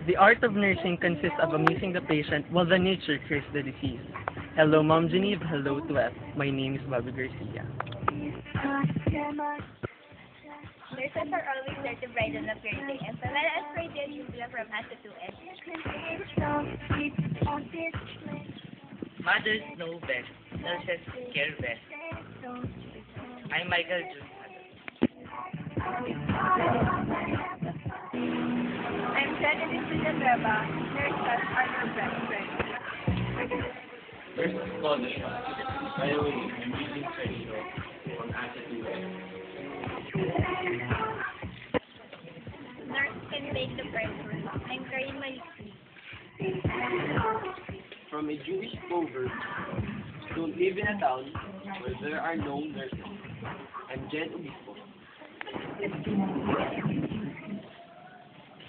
The art of nursing consists of amusing the patient while the nature cures the disease. Hello, Mom Geneve. Hello to F. My name is Bobby Garcia. Nurses are always there to brighten up your day, and so let us pray their Biblia from us to end. Mothers know best. Nurses care best. I'm Michael Jr. I'm Jenny Villanueva. Nurses are your best friends. Nurses call the shots. By the way, I'm reading Sergio from Answer to It. Nurse can make the pressure. I'm Karin Maliki. From a Jewish proverb, don't live in a town where there are no nurses. I'm Jen Obispo.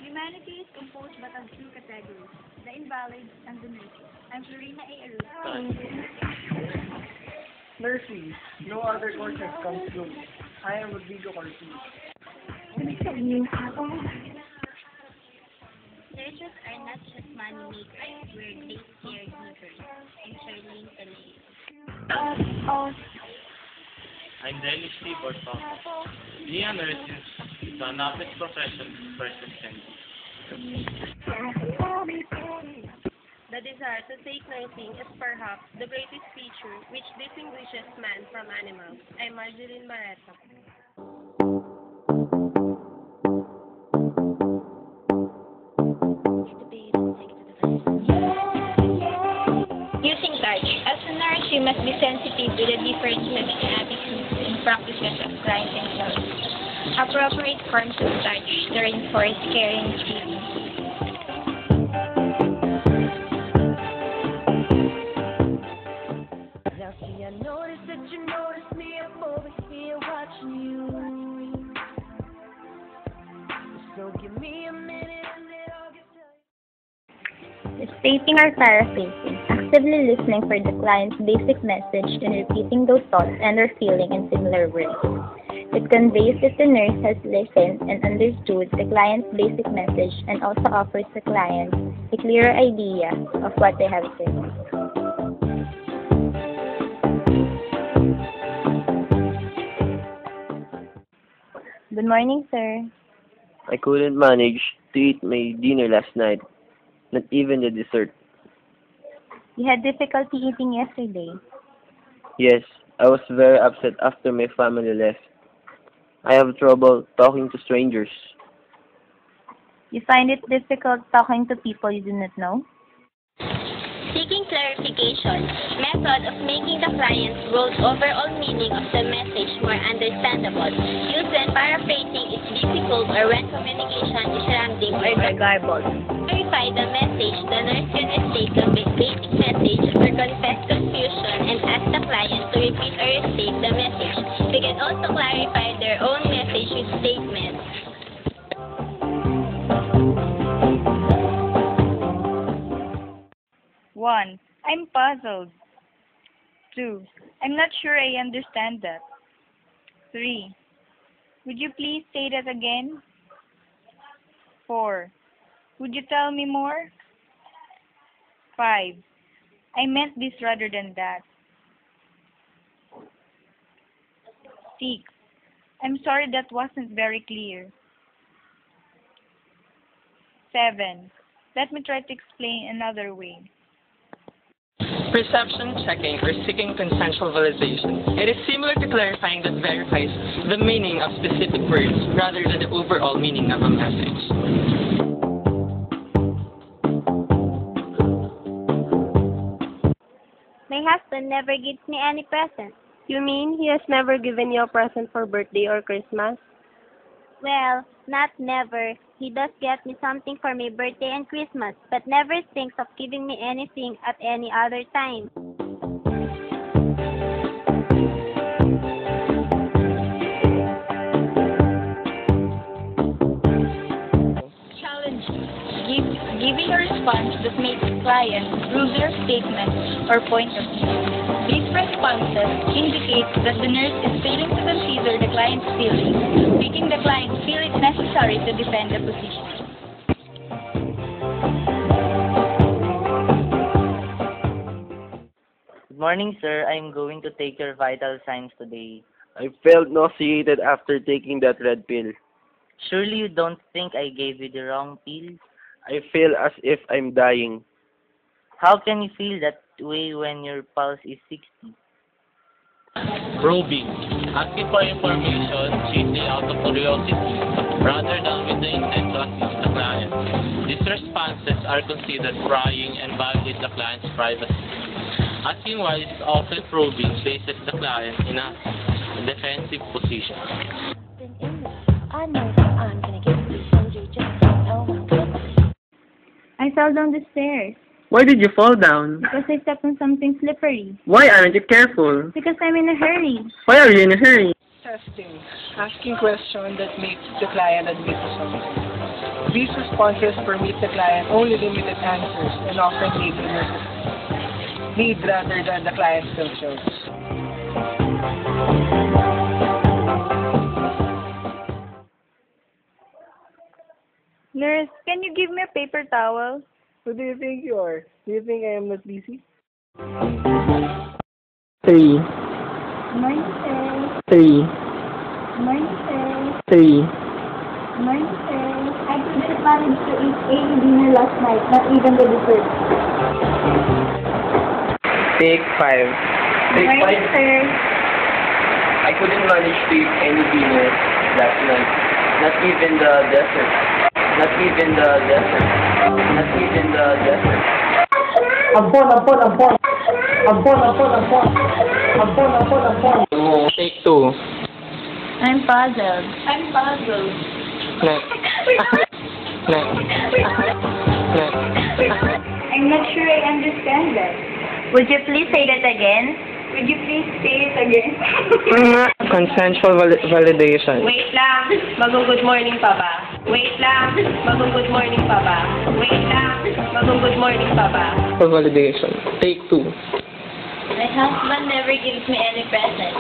Humanity is composed but of two categories, the invalids and the nurses. I'm Florina A. Aruz. Nursing. No other courses comes close. I am Rodrigo Cortez. Nurses are not just money makers, we're day caregivers. I'm Charlene Calais. I'm Dennis T. Bortong. Being a nurse is an office profession persistent. The desire to take nursing is perhaps the greatest feature which distinguishes man from animals. I'm Marjorie Barreto. Using touch. As a nurse, you must be sensitive to the differences in attitudes and practices of clients and colleagues. Appropriate forms of touch to reinforce caring feelings. Stating or paraphrasing, actively listening for the client's basic message and repeating those thoughts and or feeling in similar words. It conveys that the nurse has listened and understood the client's basic message and also offers the client a clearer idea of what they have said. Good morning, sir. I couldn't manage to eat my dinner last night, not even the dessert. You had difficulty eating yesterday. Yes, I was very upset after my family left. I have trouble talking to strangers. You find it difficult talking to people you do not know? Seeking clarification, method of making the client's world's overall meaning of the message more understandable. Use when paraphrasing is difficult or when communication is rambling or garbled. Clarify the message. The nurse can state the basic message or confess confusion and ask the client to repeat or restate the message. They can also clarify their own message with statements. 1. I'm puzzled. 2. I'm not sure I understand that. 3. Would you please say that again? 4. Would you tell me more? 5. I meant this rather than that. 6. I'm sorry that wasn't very clear. 7. Let me try to explain another way. Perception checking or seeking consensual validation. It is similar to clarifying that verifies the meaning of specific words rather than the overall meaning of a message. My husband never gives me any present. You mean he has never given you a present for birthday or Christmas? Well, not never. He does get me something for my birthday and Christmas, but never thinks of giving me anything at any other time. Challenge. Giving a response that makes the client prove their statement or point of view. These responses indicate that the nurse is failing to consider the client's feelings, making the client feel it necessary to defend the position. Good morning, sir. I'm going to take your vital signs today. I felt nauseated after taking that red pill. Surely you don't think I gave you the wrong pill? I feel as if I'm dying. How can you feel that way when your pulse is 60? Probing. Asking for information chiefly out of curiosity, rather than with the intent to assist the client. These responses are considered prying and violate the client's privacy. Asking why is often probing places the client in a defensive position. I fell down the stairs Why did you fall down? because I stepped on something slippery. Why aren't you careful? Because I'm in a hurry. Why are you in a hurry? Testing. Asking questions that makes the client admit to something. These responses permit the client only limited answers and often need rather than the client's themselves. Nurse, can you give me a paper towel? Who do you think you are? Do you think I am not busy? 3, Morning, sir. 3, Morning, sir. 3. Morning, sir. I couldn't manage to eat any dinner last night, not even the dessert. Take 5. Take Morning, 5. sir. I couldn't manage to eat any dinner last night. Not even the dessert. Not even the dessert. Not even the dessert. Take 2. I'm puzzled. I'm puzzled. Next. Next. Next. I'm not sure I understand that. Would you please say that again? Would you please say it again? Consensual validation. Wait lang, mag-good morning pa ba? Wait lang, mag-good morning pa ba? Wait lang, mag-good morning pa ba? For validation. Take 2. My husband never gives me any presents.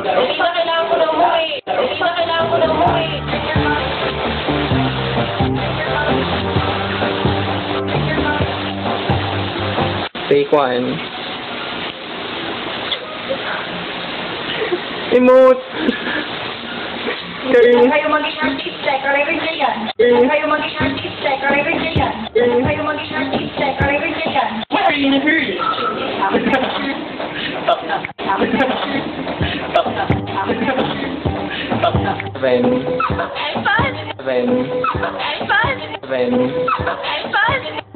Hindi ba kailangan ko na umuwi? Hindi ba kailangan ko na umuwi? Take 1. Emote. Kayo maging artista, forever niya yan. Kayo maging artista, forever niya yan. Kayo maging artista, forever niya yan. Why are you in a hurry? Stop na. Stop na. Stop na. 7. I'm fun. 7. I'm fun. 7. I'm fun.